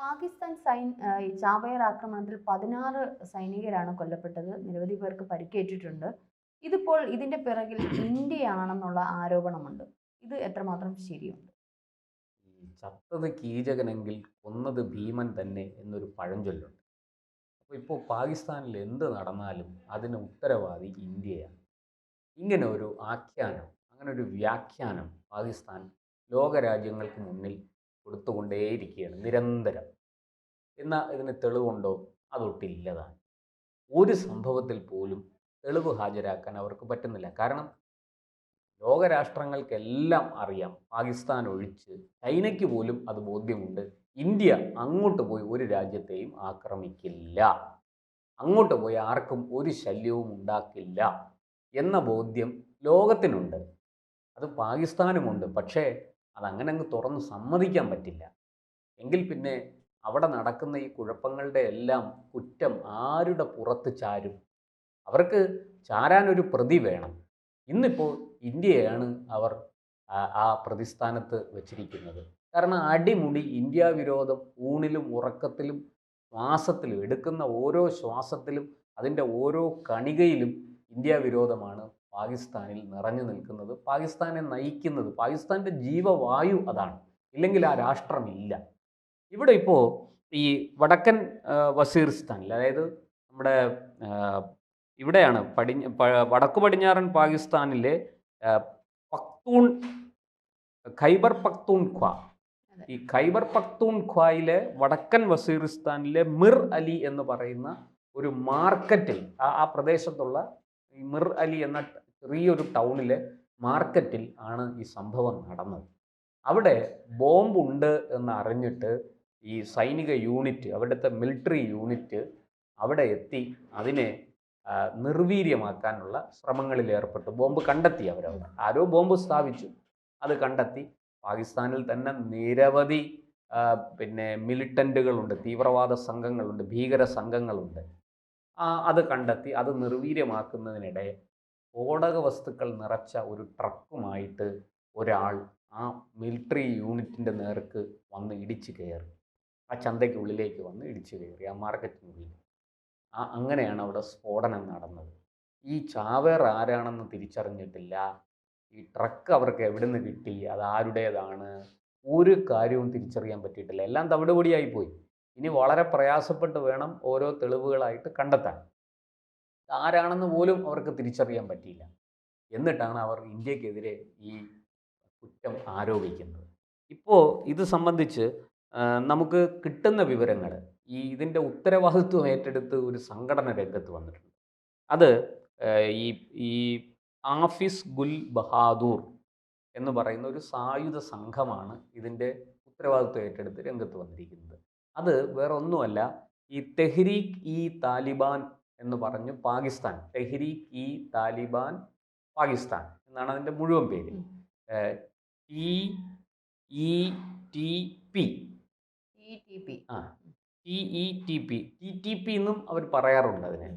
ഈ ചാവേർ ആക്രമണത്തിൽ 16 സൈനികരാണ് കൊല്ലപ്പെട്ടത്. നിരവധി പേർക്ക് പരിക്കേറ്റിട്ടുണ്ട്. ഇതിന്റെ പിറകിൽ ഇന്ത്യയാണെന്നുള്ള ആരോപണമുണ്ട്. ഇത് എത്രമാത്രം ശരിയുണ്ട്? ഈ ചത്തത് കീചകനെങ്കിൽ കൊന്നത് ഭീമൻ തന്നെ എന്നൊരു പഴഞ്ചൊല്ലുണ്ട്. അപ്പോൾ ഇപ്പോൾ പാകിസ്ഥാനിൽ എന്ത് നടന്നാലും അതിന് ഉത്തരവാദി ഇന്ത്യയാണ്. ഇങ്ങനെ ഒരു ആഖ്യാനം, അങ്ങനെ ഒരു വ്യാഖ്യാനം പാകിസ്ഥാൻ ലോകരാജ്യങ്ങൾക്ക് മുന്നിൽ കൊടുത്തുകൊണ്ടേയിരിക്കുകയാണ് നിരന്തരം. എന്നാൽ ഇതിന് തെളിവുണ്ടോ? അതൊട്ടില്ലതാണ്. ഒരു സംഭവത്തിൽ പോലും തെളിവ് ഹാജരാക്കാൻ അവർക്ക് പറ്റുന്നില്ല. കാരണം ലോകരാഷ്ട്രങ്ങൾക്കെല്ലാം അറിയാം, പാകിസ്ഥാൻ ഒഴിച്ച് ചൈനയ്ക്ക് പോലും അത് ബോധ്യമുണ്ട്, ഇന്ത്യ അങ്ങോട്ട് പോയി ഒരു രാജ്യത്തെയും ആക്രമിക്കില്ല, അങ്ങോട്ട് പോയി ആർക്കും ഒരു ശല്യവും ഉണ്ടാക്കില്ല എന്ന ബോധ്യം ലോകത്തിനുണ്ട്. അത് പാകിസ്ഥാനുമുണ്ട്. പക്ഷേ അതങ്ങനെ അങ്ങ് തുറന്ന് സമ്മതിക്കാൻ പറ്റില്ല. എങ്കിൽ പിന്നെ അവിടെ നടക്കുന്ന ഈ കുഴപ്പങ്ങളുടെ എല്ലാം കുറ്റം ആരുടെ പുറത്ത് ചാരും? അവർക്ക് ചാരാനൊരു പ്രതി വേണം. ഇന്നിപ്പോൾ ഇന്ത്യയാണ് അവർ ആ പ്രതിസ്ഥാനത്ത് വച്ചിരിക്കുന്നത്. കാരണം അടിമുടി ഇന്ത്യ വിരോധം ഊണിലും ഉറക്കത്തിലും ശ്വാസത്തിലും, എടുക്കുന്ന ഓരോ ശ്വാസത്തിലും അതിൻ്റെ ഓരോ കണികയിലും ഇന്ത്യ വിരോധമാണ് പാകിസ്ഥാനിൽ നിറഞ്ഞു നിൽക്കുന്നത്, പാകിസ്ഥാനെ നയിക്കുന്നത്. പാകിസ്ഥാൻ്റെ ജീവവായു അതാണ്. ഇല്ലെങ്കിൽ ആ രാഷ്ട്രമില്ല. ഇവിടെ ഇപ്പോൾ ഈ വടക്കൻ വസീറിസ്ഥാനിൽ, അതായത് നമ്മുടെ ഇവിടെയാണ് വടക്കു പടിഞ്ഞാറൻ പാകിസ്ഥാനിലെ പക്തൂൺ ഖൈബർ പക്തൂൺഖ്വ. ഈ ഖൈബർ പക്തൂൺഖ്വയിലെ വടക്കൻ വസീറിസ്ഥാനിലെ മിർ അലി എന്ന് പറയുന്ന ഒരു മാർക്കറ്റിൽ, ആ പ്രദേശത്തുള്ള ഈ മിർ അലി എന്ന ചെറിയൊരു ടൗണിലെ മാർക്കറ്റിൽ ആണ് ഈ സംഭവം നടന്നത്. അവിടെ ബോംബുണ്ട് എന്ന് അറിഞ്ഞിട്ട് ഈ സൈനിക യൂണിറ്റ്, അവിടുത്തെ മിലിറ്ററി യൂണിറ്റ് അവിടെ എത്തി അതിനെ നിർവീര്യമാക്കാനുള്ള ശ്രമങ്ങളിൽ ഏർപ്പെട്ടു. ബോംബ് കണ്ടെത്തി അവരവിടെ. ആരോ ബോംബ് സ്ഥാപിച്ചു, അത് കണ്ടെത്തി. പാകിസ്ഥാനിൽ തന്നെ നിരവധി മിലിറ്റൻറ്റുകളുണ്ട്, തീവ്രവാദ സംഘങ്ങളുണ്ട്, ഭീകര സംഘങ്ങളുണ്ട്. അത് കണ്ടെത്തി. അത് നിർവീര്യമാക്കുന്നതിനിടെ സ്ഫോടക വസ്തുക്കൾ നിറച്ച ഒരു ട്രക്കുമായിട്ട് ഒരാൾ ആ മിലിറ്ററി യൂണിറ്റിൻ്റെ നേർക്ക് വന്ന് ഇടിച്ചു കയറി. ആ ചന്തയ്ക്കുള്ളിലേക്ക് വന്ന് ഇടിച്ചു കയറി, ആ മാർക്കറ്റിനുള്ളിൽ. അങ്ങനെയാണ് അവിടെ സ്ഫോടനം നടന്നത്. ഈ ചാവേർ ആരാണെന്ന് തിരിച്ചറിഞ്ഞിട്ടില്ല. ഈ ട്രക്ക് അവർക്ക് എവിടെ നിന്ന് കിട്ടി, അത് ആരുടേതാണ്, ഒരു കാര്യവും തിരിച്ചറിയാൻ പറ്റിയിട്ടില്ല. എല്ലാം തവിടുപൊടിയായിപ്പോയി. ഇനി വളരെ പ്രയാസപ്പെട്ട് വേണം ഓരോ തെളിവുകളായിട്ട് കണ്ടെത്താൻ. ആരാണെന്ന് പോലും അവർക്ക് തിരിച്ചറിയാൻ പറ്റിയില്ല. എന്നിട്ടാണ് അവർ ഇന്ത്യക്കെതിരെ ഈ കുറ്റം ആരോപിക്കുന്നത്. ഇപ്പോൾ ഇത് സംബന്ധിച്ച് നമുക്ക് കിട്ടുന്ന വിവരങ്ങൾ, ഇതിൻ്റെ ഉത്തരവാദിത്വം ഏറ്റെടുത്ത് ഒരു സംഘടന രംഗത്ത് വന്നിട്ടുണ്ട്. അത് ഈ ഈ ആഫിസ് ഗുൽ ബഹാദൂർ എന്ന് പറയുന്ന ഒരു സായുധ സംഘമാണ് ഇതിൻ്റെ ഉത്തരവാദിത്വം ഏറ്റെടുത്ത് രംഗത്ത് വന്നിരിക്കുന്നത്. അത് വേറെ ഒന്നുമല്ല, ഈ തെഹ്രീക്ക് ഇ താലിബാൻ എന്ന് പറഞ്ഞു പാകിസ്ഥാൻ, തെഹ്രീക്ക് ഇ താലിബാൻ പാകിസ്ഥാൻ എന്നാണ് അതിൻ്റെ മുഴുവൻ പേര്. TETP TETP എന്നും അവർ പറയാറുണ്ട് അതിന്.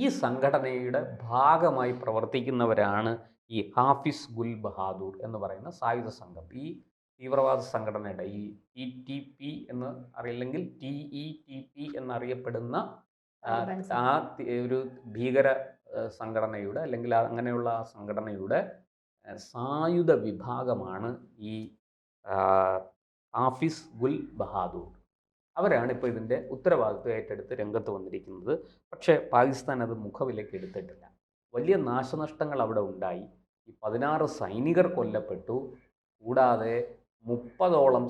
ഈ സംഘടനയുടെ ഭാഗമായി പ്രവർത്തിക്കുന്നവരാണ് ഈ ഹാഫിസ് ഗുൽ ബഹാദൂർ എന്ന് പറയുന്ന സായുധ സംഘം. ഈ തീവ്രവാദ സംഘടനയുടെ ഈ TTP എന്ന് അറിയില്ലെങ്കിൽ TETP എന്നറിയപ്പെടുന്ന ഒരു ഭീകര സംഘടനയുടെ, അല്ലെങ്കിൽ അങ്ങനെയുള്ള ആ സംഘടനയുടെ സായുധ വിഭാഗമാണ് ഈ ഹാഫിസ് ഗുൽ ബഹാദൂർ. അവരാണ് ഇപ്പോൾ ഇതിൻ്റെ ഉത്തരവാദിത്വം ഏറ്റെടുത്ത് രംഗത്ത് വന്നിരിക്കുന്നത്. പക്ഷേ പാകിസ്ഥാൻ അത് മുഖവിലേക്ക് എടുത്തിട്ടില്ല. വലിയ നാശനഷ്ടങ്ങൾ അവിടെ ഉണ്ടായി. ഈ 16 സൈനികർ കൊല്ലപ്പെട്ടു. കൂടാതെ 30ഓളം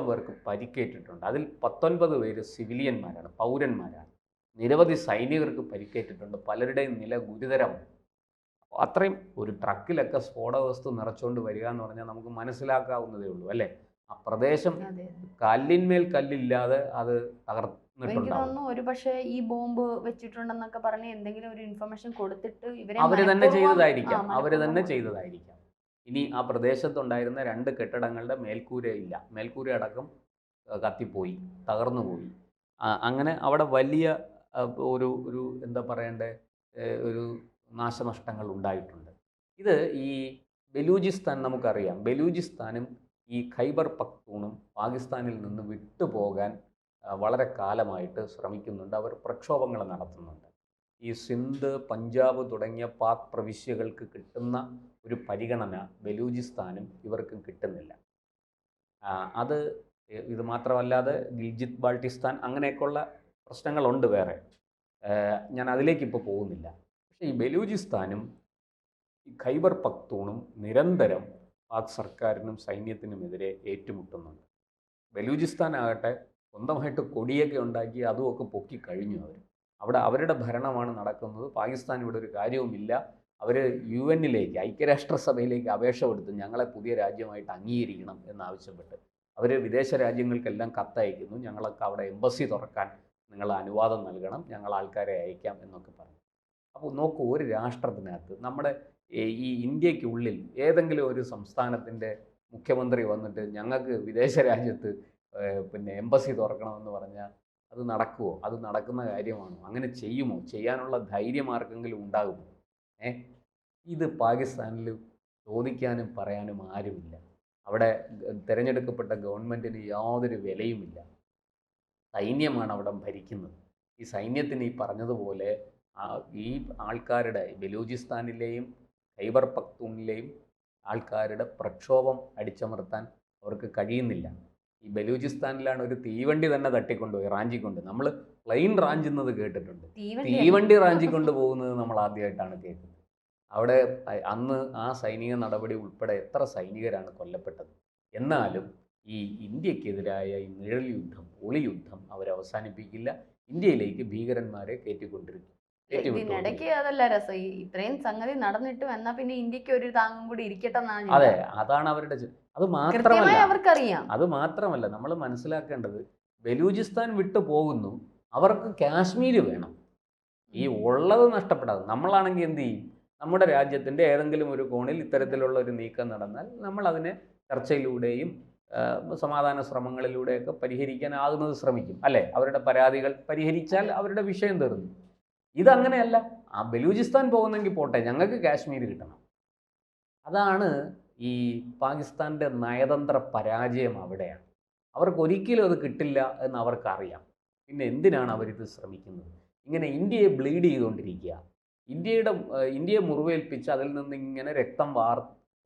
പേർക്ക് പരിക്കേറ്റിട്ടുണ്ട്. അതിൽ 19 പേര് സിവിലിയന്മാരാണ്, പൗരന്മാരാണ്. നിരവധി സൈനികർക്ക് പരിക്കേറ്റിട്ടുണ്ട്. പലരുടെയും നില ഗുരുതരമാണ്. അത്രയും ഒരു ട്രക്കിലൊക്കെ സ്ഫോടക വസ്തു നിറച്ചുകൊണ്ട് വരിക എന്ന് പറഞ്ഞാൽ നമുക്ക് മനസ്സിലാക്കാവുന്നതേ ഉള്ളൂ, അല്ലേ? ആ പ്രദേശം കല്ലിന്മേൽ കല്ലില്ലാതെ അത് തകർന്നിട്ടുണ്ടാവും. ഒരുപക്ഷെ ഈ ബോംബ് വെച്ചിട്ടുണ്ടെന്നൊക്കെ പറഞ്ഞ് എന്തെങ്കിലും ഒരു ഇൻഫർമേഷൻ കൊടുത്തിട്ട് അവര് തന്നെ ചെയ്തതായിരിക്കാം. ഇനി ആ പ്രദേശത്തുണ്ടായിരുന്ന 2 കെട്ടിടങ്ങളുടെ മേൽക്കൂരയില്ല, മേൽക്കൂര അടക്കം കത്തിപ്പോയി, തകർന്നുപോയി. അങ്ങനെ അവിടെ വലിയ ഒരു എന്താ പറയണ്ടേ, ഒരു നാശനഷ്ടങ്ങൾ ഉണ്ടായിട്ടുണ്ട്. ഇത് ഈ ബലൂചിസ്ഥാൻ, നമുക്കറിയാം, ബലൂചിസ്ഥാനും ഈ ഖൈബർ പക്തൂണും പാകിസ്ഥാനിൽ നിന്ന് വിട്ടുപോകാൻ വളരെ കാലമായിട്ട് ശ്രമിക്കുന്നുണ്ട്. അവർ പ്രക്ഷോഭങ്ങൾ നടത്തുന്നുണ്ട്. ഈ സിന്ധ്, പഞ്ചാബ് തുടങ്ങിയ പാക് പ്രവിശ്യകൾക്ക് കിട്ടുന്ന ഒരു പരിഗണന ബലൂചിസ്ഥാനും ഇവർക്കും കിട്ടുന്നില്ല. അത് ഇത് മാത്രമല്ലാതെ ഗിൽജിത് ബാൾട്ടിസ്ഥാൻ അങ്ങനെയൊക്കെയുള്ള പ്രശ്നങ്ങളുണ്ട് വേറെ. ഞാൻ അതിലേക്ക് ഇപ്പോൾ പോകുന്നില്ല. പക്ഷേ ഈ ബലൂചിസ്ഥാനും ഈ ഖൈബർ പക്തൂണും നിരന്തരം പാക് സർക്കാരിനും സൈന്യത്തിനുമെതിരെ ഏറ്റുമുട്ടുന്നുണ്ട്. ബലൂചിസ്ഥാൻ ആകട്ടെ സ്വന്തമായിട്ട് കൊടിയൊക്കെ ഉണ്ടാക്കി അതുമൊക്കെ പൊക്കി കഴിഞ്ഞു അവർ. അവിടെ അവരുടെ ഭരണമാണ് നടക്കുന്നത്. പാകിസ്ഥാൻ ഇവിടെ ഒരു കാര്യവുമില്ല. അവർ UN-ലേക്ക്, ഐക്യരാഷ്ട്രസഭയിലേക്ക് അപേക്ഷ കൊടുത്ത് ഞങ്ങളെ പുതിയ രാജ്യമായിട്ട് അംഗീകരിക്കണം എന്നാവശ്യപ്പെട്ട് അവർ വിദേശ രാജ്യങ്ങൾക്കെല്ലാം കത്തയക്കുന്നു. ഞങ്ങളൊക്കെ അവിടെ എംബസി തുറക്കാൻ നിങ്ങൾ അനുവാദം നൽകണം, ഞങ്ങൾ ആൾക്കാരെ അയക്കാം എന്നൊക്കെ പറഞ്ഞു. അപ്പോൾ നോക്കൂ, ഒരു രാഷ്ട്രത്തിനകത്ത് നമ്മുടെ ഈ ഇന്ത്യക്കുള്ളിൽ ഏതെങ്കിലും ഒരു സംസ്ഥാനത്തിൻ്റെ മുഖ്യമന്ത്രി വന്നിട്ട് ഞങ്ങൾക്ക് വിദേശ രാജ്യത്ത് എംബസി തുറക്കണമെന്ന് പറഞ്ഞാൽ അത് നടക്കുമോ? അത് നടക്കുന്ന കാര്യമാണോ? അങ്ങനെ ചെയ്യുമോ? ചെയ്യാനുള്ള ധൈര്യം ആർക്കെങ്കിലും ഉണ്ടാകുമോ? ഇത് പാകിസ്ഥാനിൽ ചോദിക്കാനും പറയാനും ആരുമില്ല. അവിടെ തിരഞ്ഞെടുക്കപ്പെട്ട ഗവൺമെൻറ്റിന് യാതൊരു വിലയുമില്ല. സൈന്യമാണ് അവിടെ ഭരിക്കുന്നത്. ഈ സൈന്യത്തിന് ഈ പറഞ്ഞതുപോലെ ഈ ആൾക്കാരുടെ ബലൂചിസ്ഥാനിലെയും ഖൈബർ പക്തൂണിലെയും ആൾക്കാരുടെ പ്രക്ഷോഭം അടിച്ചമർത്താൻ അവർക്ക് കഴിയുന്നില്ല. ഈ ബലൂചിസ്ഥാനിലാണ് ഒരു തീവണ്ടി തന്നെ തട്ടിക്കൊണ്ടുപോയി റാഞ്ചിക്കൊണ്ട്, നമ്മൾ പ്ലെയിൻ റാഞ്ചുന്നത് കേട്ടിട്ടുണ്ട്, തീവണ്ടി റാഞ്ചിക്കൊണ്ട് പോകുന്നത് നമ്മൾ ആദ്യമായിട്ടാണ് കേൾക്കുന്നത്. അവിടെ അന്ന് ആ സൈനിക നടപടി ഉൾപ്പെടെ എത്ര സൈനികരാണ് കൊല്ലപ്പെട്ടത്. എന്നാലും ഈ ഇന്ത്യക്കെതിരായ ഈ നിഴൽ യുദ്ധം, ഒളി യുദ്ധം അവരവസാനിപ്പിക്കില്ല. ഇന്ത്യയിലേക്ക് ഭീകരന്മാരെ കയറ്റിക്കൊണ്ടിരിക്കും. ഇതിനിടയ്ക്ക് അതല്ല രസം, ഇത്രയും സംഗതി നടന്നിട്ടും എന്നാ പിന്നെ ഇന്ത്യക്ക് ഒരു താങ്ങും കൂടി ഇരിക്കട്ടെ എന്നാണ്. അതെ, അതാണ് അവരുടെ. അത് മാത്രമല്ല, അവർക്കറിയാം. അത് മാത്രമല്ല നമ്മൾ മനസ്സിലാക്കേണ്ടത്, ബലൂചിസ്ഥാൻ വിട്ടു പോകുന്നു, അവർക്ക് കാശ്മീർ വേണം. ഈ ഉള്ളത് നഷ്ടപ്പെടാതെ. നമ്മളാണെങ്കിൽ എന്ത് ചെയ്യും? നമ്മുടെ രാജ്യത്തിൻ്റെ ഏതെങ്കിലും ഒരു കോണിൽ ഇത്തരത്തിലുള്ള ഒരു നീക്കം നടന്നാൽ നമ്മൾ അതിനെ ചർച്ചയിലൂടെയും സമാധാന ശ്രമങ്ങളിലൂടെയൊക്കെ പരിഹരിക്കാനാകുന്നത് ശ്രമിക്കും, അല്ലേ? അവരുടെ പരാതികൾ പരിഹരിച്ചാൽ അവരുടെ വിഷയം തീർന്നു. ഇതങ്ങനെയല്ല. ആ ബലൂചിസ്ഥാൻ പോകുന്നെങ്കിൽ പോട്ടെ, ഞങ്ങൾക്ക് കാശ്മീർ കിട്ടണം. അതാണ് ഈ പാകിസ്ഥാൻ്റെ നയതന്ത്ര പരാജയം. അവിടെയാണ്. അവർക്കൊരിക്കലും അത് കിട്ടില്ല എന്ന് അവർക്കറിയാം. പിന്നെ എന്തിനാണ് അവരിത് ശ്രമിക്കുന്നത്? ഇങ്ങനെ ഇന്ത്യയെ ബ്ലീഡ് ചെയ്തുകൊണ്ടിരിക്കുക, ഇന്ത്യയെ മുറിവേൽപ്പിച്ച് അതിൽ നിന്ന് ഇങ്ങനെ രക്തം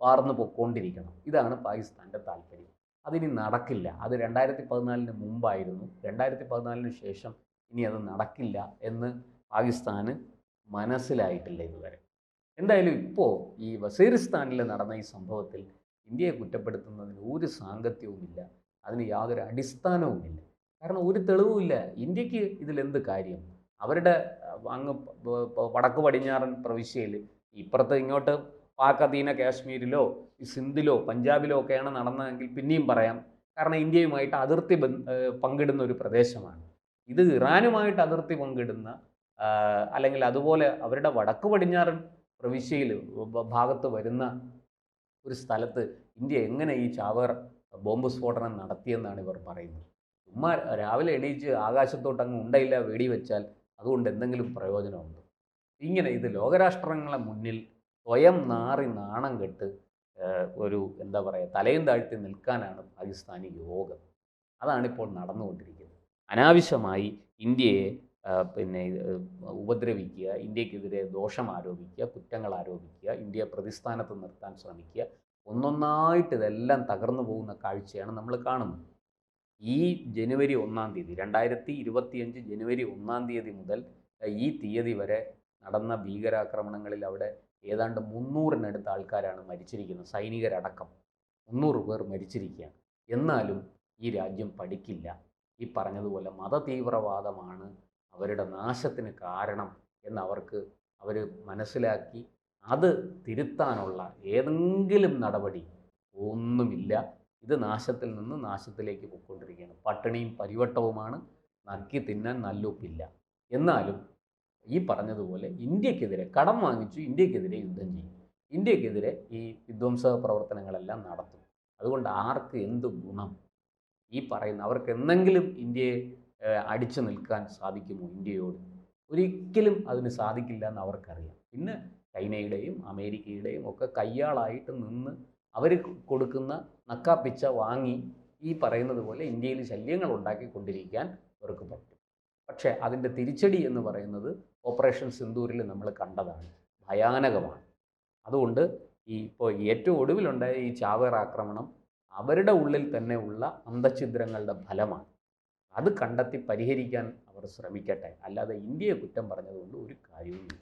വാർന്നു പൊയ്ക്കൊണ്ടിരിക്കണം. ഇതാണ് പാകിസ്ഥാൻ്റെ താല്പര്യം. അതിനി നടക്കില്ല. അത് 2014 മുമ്പായിരുന്നു. 2014 ശേഷം ഇനി അത് നടക്കില്ല എന്ന് പാകിസ്ഥാന് മനസ്സിലായിട്ടില്ല ഇതുവരെ. എന്തായാലും ഇപ്പോൾ ഈ വസീറിസ്ഥാനിൽ നടന്ന ഈ സംഭവത്തിൽ ഇന്ത്യയെ കുറ്റപ്പെടുത്തുന്നതിന് ഒരു സാങ്കത്യവുമില്ല, അതിന് യാതൊരു അടിസ്ഥാനവുമില്ല. കാരണം ഒരു തെളിവുമില്ല. ഇന്ത്യക്ക് ഇതിലെന്ത് കാര്യം? അവരുടെ അങ്ങ് വടക്ക് പടിഞ്ഞാറൻ പ്രവിശ്യയിൽ, ഇപ്പുറത്ത് ഇങ്ങോട്ട് പാക് അധീന കാശ്മീരിലോ സിന്ധിലോ പഞ്ചാബിലോ ഒക്കെയാണ് നടന്നതെങ്കിൽ പിന്നെയും പറയാം. കാരണം ഇന്ത്യയുമായിട്ട് അതിർത്തി പങ്കിടുന്ന ഒരു പ്രദേശമാണ് ഇത്. ഇറാനുമായിട്ട് അതിർത്തി പങ്കിടുന്ന അല്ലെങ്കിൽ അതുപോലെ അവരുടെ വടക്ക് പടിഞ്ഞാറൻ പ്രവിശ്യയിൽ ഭാഗത്ത് വരുന്ന ഒരു സ്ഥലത്ത് ഇന്ത്യ എങ്ങനെ ഈ ചാവേർ ബോംബ് സ്ഫോടനം നടത്തിയെന്നാണ് ഇവർ പറയുന്നത്. ചുമ്മാ രാവിലെ എണീച്ച് ആകാശത്തോട്ട് അങ്ങ് ഉണ്ടയില്ല വെടിവെച്ചാൽ അതുകൊണ്ട് എന്തെങ്കിലും പ്രയോജനമുണ്ടോ? ഇങ്ങനെ ഇത് ലോകരാഷ്ട്രങ്ങളെ മുന്നിൽ സ്വയം നാണം കെട്ട് ഒരു എന്താ പറയുക, തലയും താഴ്ത്തി നിൽക്കാനാണ് പാകിസ്ഥാനി യോഗം. അതാണിപ്പോൾ നടന്നുകൊണ്ടിരിക്കുന്നത്. അനാവശ്യമായി ഇന്ത്യയെ ഉപദ്രവിക്കുക, ഇന്ത്യക്കെതിരെ ദോഷം ആരോപിക്കുക, കുറ്റങ്ങൾ ആരോപിക്കുക, ഇന്ത്യയെ പ്രതിസ്ഥാനത്ത് നിർത്താൻ ശ്രമിക്കുക. ഒന്നൊന്നായിട്ട് ഇതെല്ലാം തകർന്നു പോകുന്ന കാഴ്ചയാണ് നമ്മൾ കാണുന്നത്. ഈ ജനുവരി 1-ാം തീയതി 2025 ജനുവരി 1-ാം തീയതി മുതൽ ഈ തീയതി വരെ നടന്ന ഭീകരാക്രമണങ്ങളിൽ അവിടെ ഏതാണ്ട് 300-നടുത്ത് ആൾക്കാരാണ് മരിച്ചിരിക്കുന്നത്, സൈനികരടക്കം 300 പേർ മരിച്ചിരിക്കുകയാണ്. എന്നാലും ഈ രാജ്യം പഠിക്കില്ല. ഈ പറഞ്ഞതുപോലെ മതതീവ്രവാദമാണ് അവരുടെ നാശത്തിന് കാരണം എന്ന് അവർ മനസ്സിലാക്കി അത് തിരുത്താനുള്ള ഏതെങ്കിലും നടപടി ഒന്നുമില്ല. ഇത് നാശത്തിൽ നിന്ന് നാശത്തിലേക്ക് പോയിക്കൊണ്ടിരിക്കുകയാണ്. പട്ടിണിയും പരിവട്ടവുമാണ്, നക്കി തിന്നാൻ നല്ലുപ്പില്ല. എന്നാലും ഈ പറഞ്ഞതുപോലെ ഇന്ത്യക്കെതിരെ കടം വാങ്ങിച്ചു, ഇന്ത്യക്കെതിരെ യുദ്ധം ചെയ്യും, ഇന്ത്യക്കെതിരെ ഈ വിധ്വംസക പ്രവർത്തനങ്ങളെല്ലാം നടത്തും. അതുകൊണ്ട് ആർക്ക് എന്ത് ഗുണം? ഈ പറയുന്ന അവർക്ക് എന്തെങ്കിലും ഇന്ത്യയെ അടിച്ചു നിൽക്കാൻ സാധിക്കുമോ? ഇന്ത്യയോട് ഒരിക്കലും അതിന് സാധിക്കില്ല എന്ന് അവർക്കറിയാം. പിന്നെ ചൈനയുടെയും അമേരിക്കയുടെയും ഒക്കെ കയ്യാളായിട്ട് നിന്ന് അവർ കൊടുക്കുന്ന നക്കാപ്പിച്ച വാങ്ങി ഈ പറയുന്നത് പോലെ ഇന്ത്യയിൽ ശല്യങ്ങൾ ഉണ്ടാക്കിക്കൊണ്ടിരിക്കാൻ അവർക്ക് പറ്റും. പക്ഷേ അതിൻ്റെ തിരിച്ചടി എന്ന് പറയുന്നത് ഓപ്പറേഷൻ സിന്ദൂരിൽ നമ്മൾ കണ്ടതാണ്, ഭയാനകമാണ്. അതുകൊണ്ട് ഇപ്പോൾ ഏറ്റവും ഒടുവിലുണ്ടായ ഈ ചാവേർ ആക്രമണം അവരുടെ ഉള്ളിൽ തന്നെ ഉള്ള അന്തഛിദ്രങ്ങളുടെ ഫലമാണ്. അത് കണ്ടെത്തി പരിഹരിക്കാൻ അവർ ശ്രമിക്കട്ടെ, അല്ലാതെ ഇന്ത്യയെ കുറ്റം പറഞ്ഞതുകൊണ്ട് ഒരു കാര്യവുമില്ല.